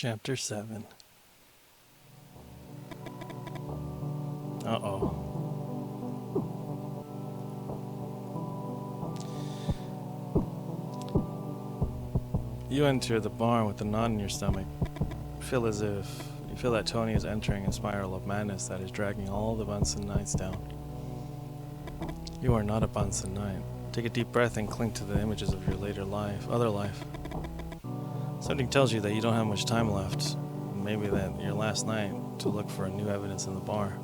Chapter 7. Uh-oh. You enter the barn with a knot in your stomach. You feel that Tony is entering a spiral of madness that is dragging all the Bahnsen Knights down. You are not a Bahnsen Knight. Take a deep breath and cling to the images of your other life. Something tells you that you don't have much time left. Maybe that your last night to look for new evidence in the bar.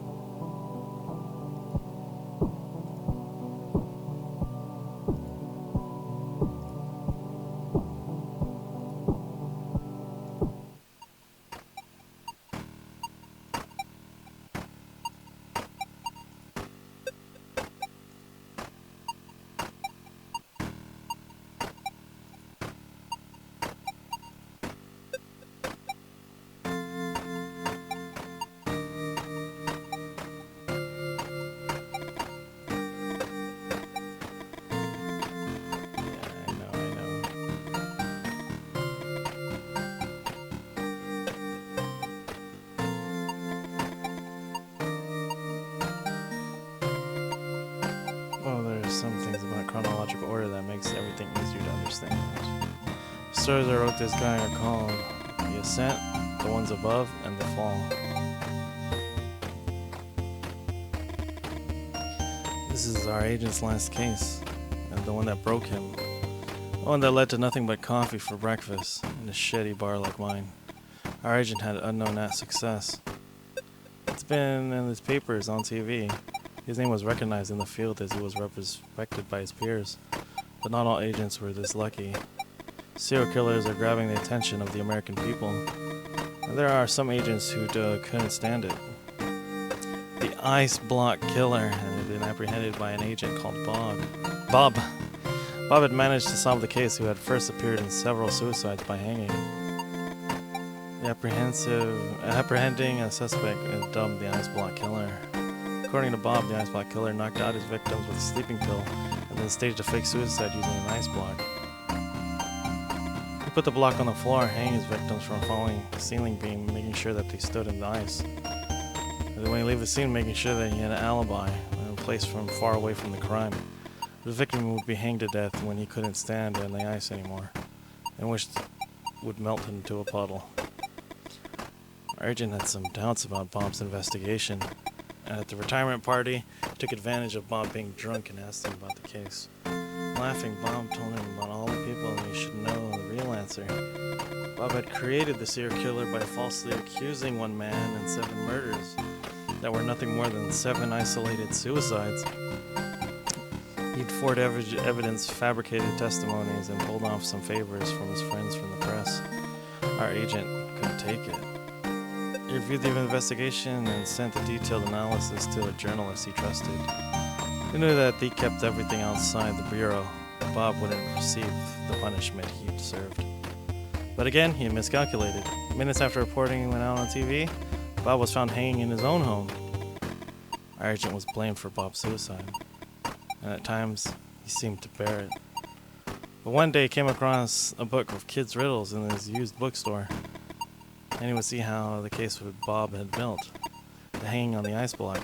Well, there's some things about chronological order that makes everything easier to understand. The stories I wrote this guy are called The Ascent, The Ones Above, and The Fall. This is our agent's last case, and the one that broke him. The one that led to nothing but coffee for breakfast in a shitty bar like mine. Our agent had unknown success. It's been in his papers, on TV. His name was recognized in the field as he was respected by his peers. But not all agents were this lucky. Serial killers are grabbing the attention of the American people. And there are some agents who couldn't stand it. The ice block killer had been apprehended by an agent called Bob. Bob had managed to solve the case, who had first appeared in several suicides by hanging. Apprehending a suspect is dubbed the ice block killer. According to Bob, the ice block killer knocked out his victims with a sleeping pill and then staged a fake suicide using an ice block. He put the block on the floor, hanging his victims from a falling ceiling beam, making sure that they stood in the ice. And then when he left the scene, making sure that he had an alibi and a place from far away from the crime. The victim would be hanged to death when he couldn't stand in the ice anymore, and wished would melt into a puddle. Our agent had some doubts about Bob's investigation. And at the retirement party, took advantage of Bob being drunk and asked him about the case. Laughing, Bob told him about all the people and he should know the real answer. Bob had created the serial killer by falsely accusing one man and 7 murders that were nothing more than 7 isolated suicides. He'd forged evidence, fabricated testimonies, and pulled off some favors from his friends from the press. Our agent couldn't take it. He reviewed the investigation and sent a detailed analysis to a journalist he trusted. He knew that he kept everything outside the bureau. Bob wouldn't receive the punishment he deserved. But again, he had miscalculated. Minutes after reporting went out on TV, Bob was found hanging in his own home. Our agent was blamed for Bob's suicide, and at times he seemed to bear it. But one day he came across a book of kids' riddles in his used bookstore. And he would see how the case with Bob had built. The hanging on the ice block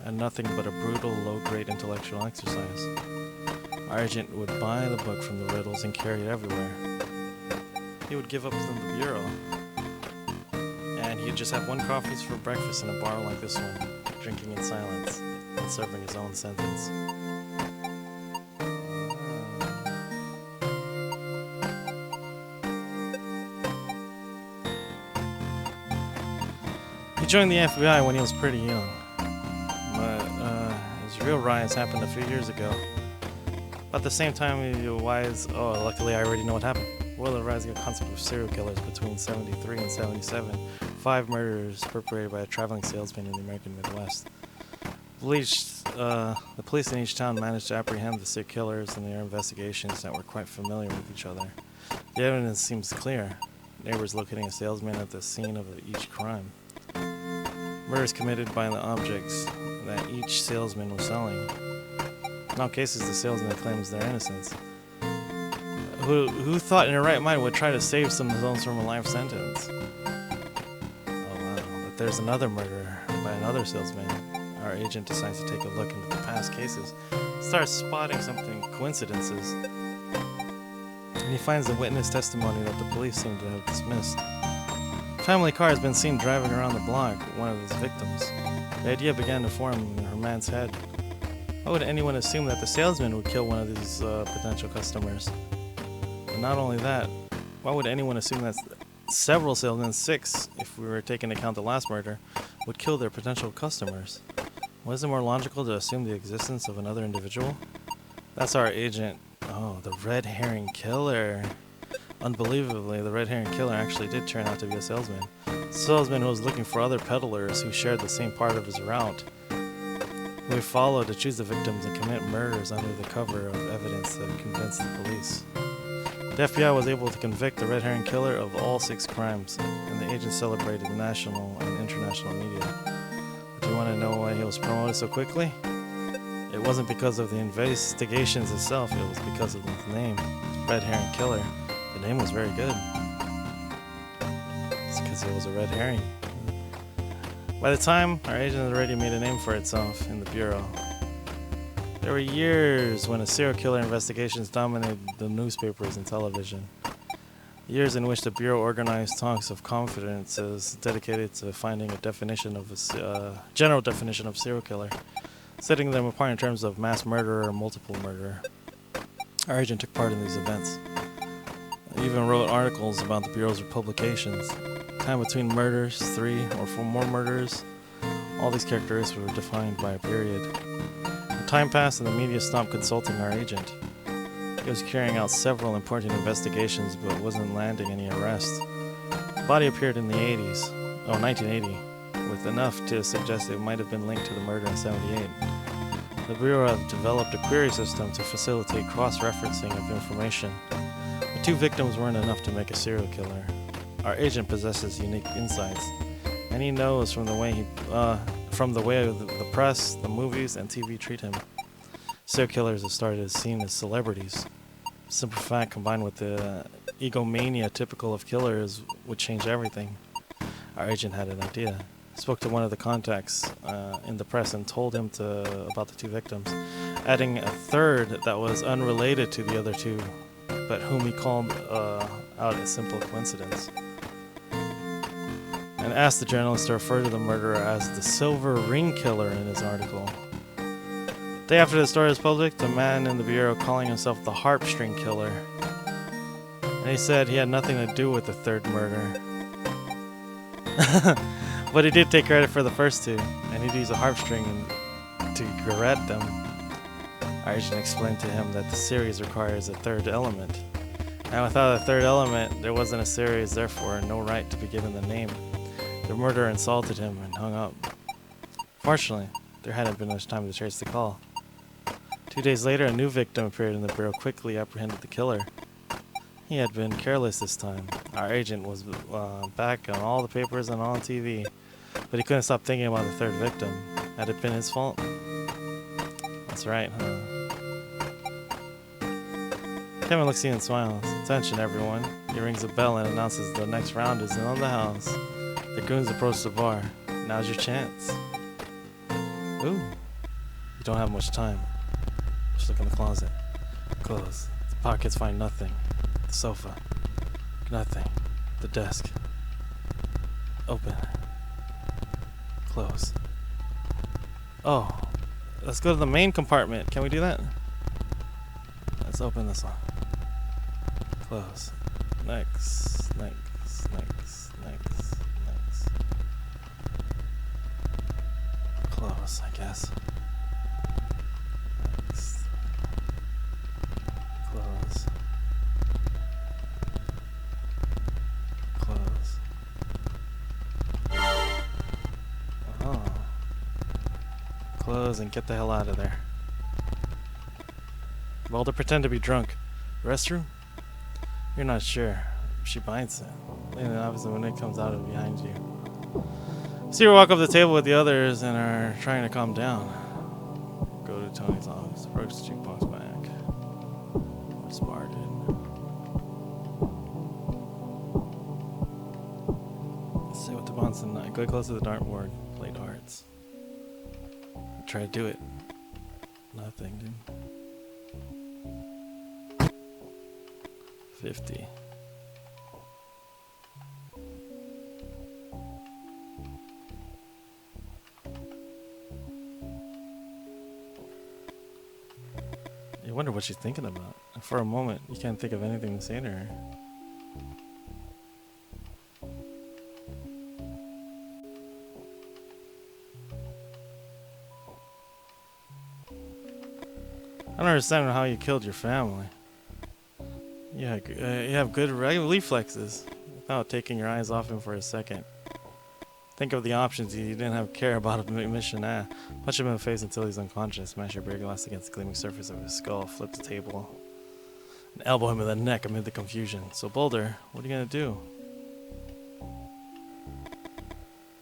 and nothing but a brutal, low-grade intellectual exercise. Our agent would buy the book from the riddles and carry it everywhere. He would give up to the bureau. And he'd just have 1 coffee for breakfast in a bar like this one, drinking in silence and serving his own sentence. He joined the FBI when he was pretty young, but his real rise happened a few years ago. About the same time luckily I already know what happened. Well, the rising concept of serial killers between 73 and 77, 5 murders perpetrated by a traveling salesman in the American Midwest. The police in each town managed to apprehend the serial killers in their investigations that were quite familiar with each other. The evidence seems clear. Neighbors locating a salesman at the scene of each crime. Murders committed by the objects that each salesman was selling. In all cases, the salesman claims their innocence. Who thought in their right mind would try to save some zones from a life sentence? that there's another murder by another salesman. Our agent decides to take a look into the past cases, starts spotting something coincidences, and he finds the witness testimony that the police seem to have dismissed. A family car has been seen driving around the block with one of his victims. The idea began to form in her man's head. Why would anyone assume that the salesman would kill one of these potential customers? And not only that, why would anyone assume that several salesmen, 6, if we were taking into account the last murder, would kill their potential customers? Wasn't it more logical to assume the existence of another individual? That's our agent. Oh, the red herring killer. Unbelievably, the red herring killer actually did turn out to be a salesman. A salesman who was looking for other peddlers who shared the same part of his route. We followed to choose the victims and commit murders under the cover of evidence that convinced the police. The FBI was able to convict the red herring killer of all 6 crimes, and the agent celebrated the national and international media. But do you want to know why he was promoted so quickly? It wasn't because of the investigations itself, it was because of his name, Red Herring Killer. The name was very good. It's because it was a red herring. By the time, our agent had already made a name for itself in the Bureau. There were years when serial killer investigations dominated the newspapers and television. Years in which the Bureau organized talks of confidences dedicated to finding a definition of a general definition of serial killer, setting them apart in terms of mass murderer or multiple murderer. Our agent took part in these events. He even wrote articles about the Bureau's publications. Time between murders, 3 or 4 more murders. All these characteristics were defined by a period. When time passed and the media stopped consulting our agent. He was carrying out several important investigations but wasn't landing any arrests. The body appeared in the 1980, with enough to suggest it might have been linked to the murder in 78. The Bureau had developed a query system to facilitate cross-referencing of information. The 2 victims weren't enough to make a serial killer. Our agent possesses unique insights, and he knows from the way the press, the movies, and TV treat him. Serial killers have started seen as celebrities. Simple fact combined with the egomania typical of killers would change everything. Our agent had an idea. Spoke to one of the contacts in the press and told him about the 2 victims, adding a third that was unrelated to the other 2, but whom he called out a simple coincidence, and asked the journalist to refer to the murderer as the Silver Ring Killer in his article. The day after the story was published, a man in the Bureau calling himself the Harpstring Killer, and he said he had nothing to do with the 3rd murder. But he did take credit for the first 2, and he'd use a harpstring to garret them. Our agent explained to him that the series requires a 3rd element, and without a 3rd element, there wasn't a series, therefore no right to be given the name. The murderer insulted him and hung up. Fortunately, there hadn't been much time to trace the call. 2 days later, a new victim appeared and the Bureau quickly apprehended the killer. He had been careless this time. Our agent was back on all the papers and on TV, but he couldn't stop thinking about the 3rd victim. Had it been his fault? That's right, huh? Kevin looks at you and smiles. Attention, everyone. He rings a bell and announces the next round is on the house. The goons approach the bar. Now's your chance. Ooh. You don't have much time. Just look in the closet. Close. The pockets find nothing. The sofa. Nothing. The desk. Open. Close. Oh. Let's go to the main compartment. Can we do that? Let's open this one. Close. Next. Close, I guess. Next. Close. Close. Oh. Close and get the hell out of there. Well, to pretend to be drunk. Restroom? You're not sure. She bites it. And obviously when it comes out of behind you. See her walk up the table with the others and are trying to calm down. Go to Tony's office. Approach the jukebox back. What's Martin? Say what the Bahnsen, go close to the dartboard. Play darts. Try to do it. Nothing, dude. 50. You wonder what she's thinking about. For a moment, you can't think of anything to say to her. I don't understand how you killed your family. You have good reflexes without taking your eyes off him for a second. Think of the options. You didn't have care about a mission. Punch him in the face until he's unconscious. Smash your beer glass against the gleaming surface of his skull. Flip the table. And elbow him in the neck amid the confusion. So Boulder, what are you gonna do?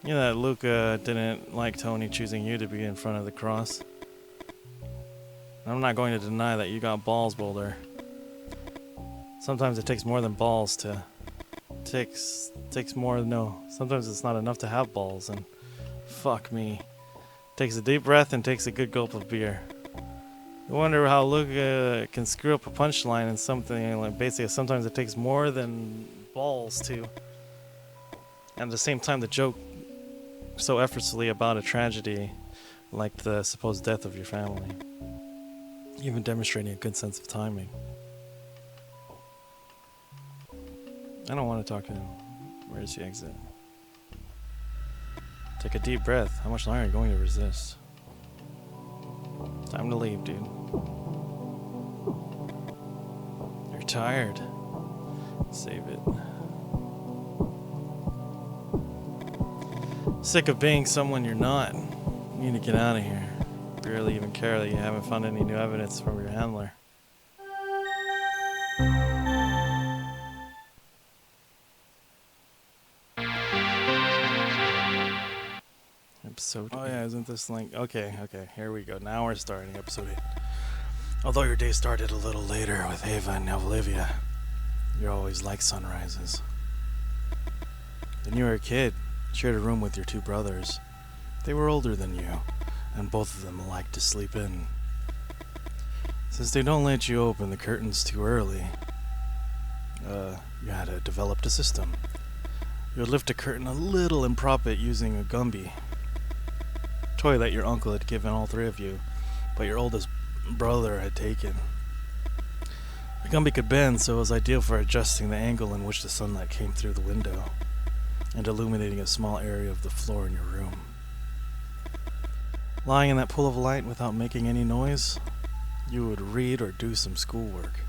You know that Luca didn't like Tony choosing you to be in front of the cross. I'm not going to deny that you got balls, Boulder. Sometimes it takes more than balls to... Sometimes it's not enough to have balls, and... Fuck me. Takes a deep breath and takes a good gulp of beer. I wonder how Luca can screw up a punchline in something like... Basically, sometimes it takes more than balls to... And at the same time, the joke so effortlessly about a tragedy like the supposed death of your family. Even demonstrating a good sense of timing. I don't want to talk to him. Where's the exit? Take a deep breath. How much longer are you going to resist? Time to leave, dude. You're tired. Save it. Sick of being someone you're not. You need to get out of here. Barely even care that you haven't found any new evidence from your handler. Episode 8. Oh yeah, isn't this like... Okay, here we go. Now we're starting episode 8. Although your day started a little later with Ava and Olivia, you're always like sunrises. When you were a kid, you shared a room with your two brothers. They were older than you, and both of them liked to sleep in. Since they don't let you open the curtains too early, you had to develop a system. You would lift a curtain a little and prop it using a Gumby, toy that your uncle had given all three of you, but your oldest brother had taken. The Gumby could bend, so it was ideal for adjusting the angle in which the sunlight came through the window, and illuminating a small area of the floor in your room. Lying in that pool of light without making any noise, you would read or do some schoolwork.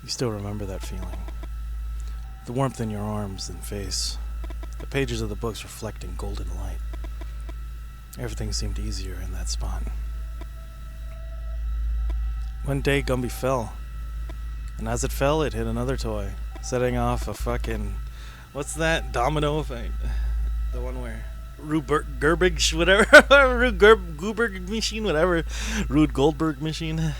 You still remember that feeling. The warmth in your arms and face, the pages of the books reflecting golden light. Everything seemed easier in that spot. One day, Gumby fell, and as it fell, it hit another toy, setting off a fucking... What's that? Domino effect? The one where... Rube Gerbig, whatever. Rube Gooberg machine, whatever. Rube Goldberg machine.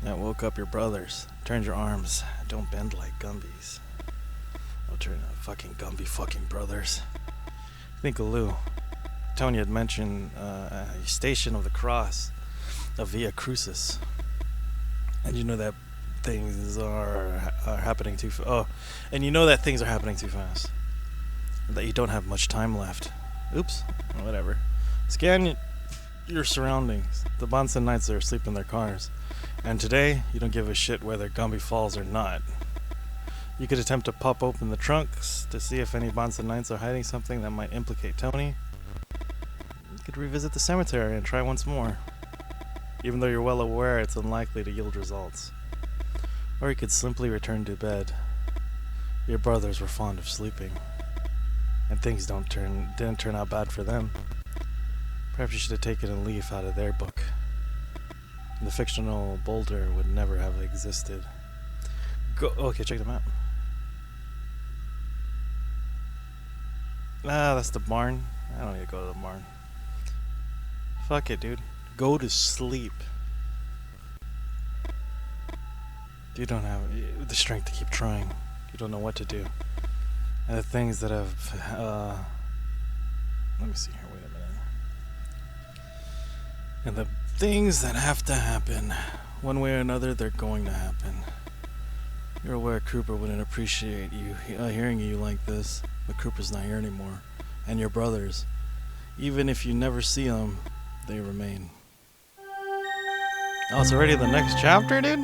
That woke up your brothers. Turned your arms. Don't bend like Gumbies. I'll turn out fucking Gumby fucking brothers. Think of Lou. Tony had mentioned a station of the cross, a Via Crucis. And you know that things are happening too fast. Oh, and you know that things are happening too fast. That you don't have much time left. Oops. Whatever. Scan your surroundings. The Bahnsen Knights are asleep in their cars. And today, you don't give a shit whether Gumby falls or not. You could attempt to pop open the trunks to see if any Bahnsen Knights are hiding something that might implicate Tony. You could revisit the cemetery and try once more, even though you're well aware it's unlikely to yield results. Or you could simply return to bed. Your brothers were fond of sleeping, and things didn't turn out bad for them. Perhaps you should have taken a leaf out of their book. The fictional Boulder would never have existed. Okay, check the map. Ah, that's the barn. I don't need to go to the barn. Fuck it, dude. Go to sleep. You don't have the strength to keep trying. You don't know what to do. And the things that have, let me see here, wait a minute. And the things that have to happen, one way or another, they're going to happen. You're aware Cooper wouldn't appreciate you hearing you like this, but Cooper's not here anymore. And your brothers, even if you never see them, they remain. Oh, it's already the next chapter, dude?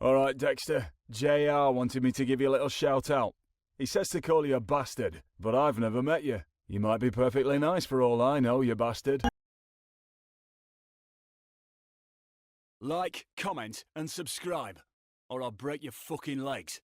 Alright, Dexter. JR wanted me to give you a little shout out. He says to call you a bastard, but I've never met you. You might be perfectly nice for all I know, you bastard. Like, comment, and subscribe, or I'll break your fucking legs.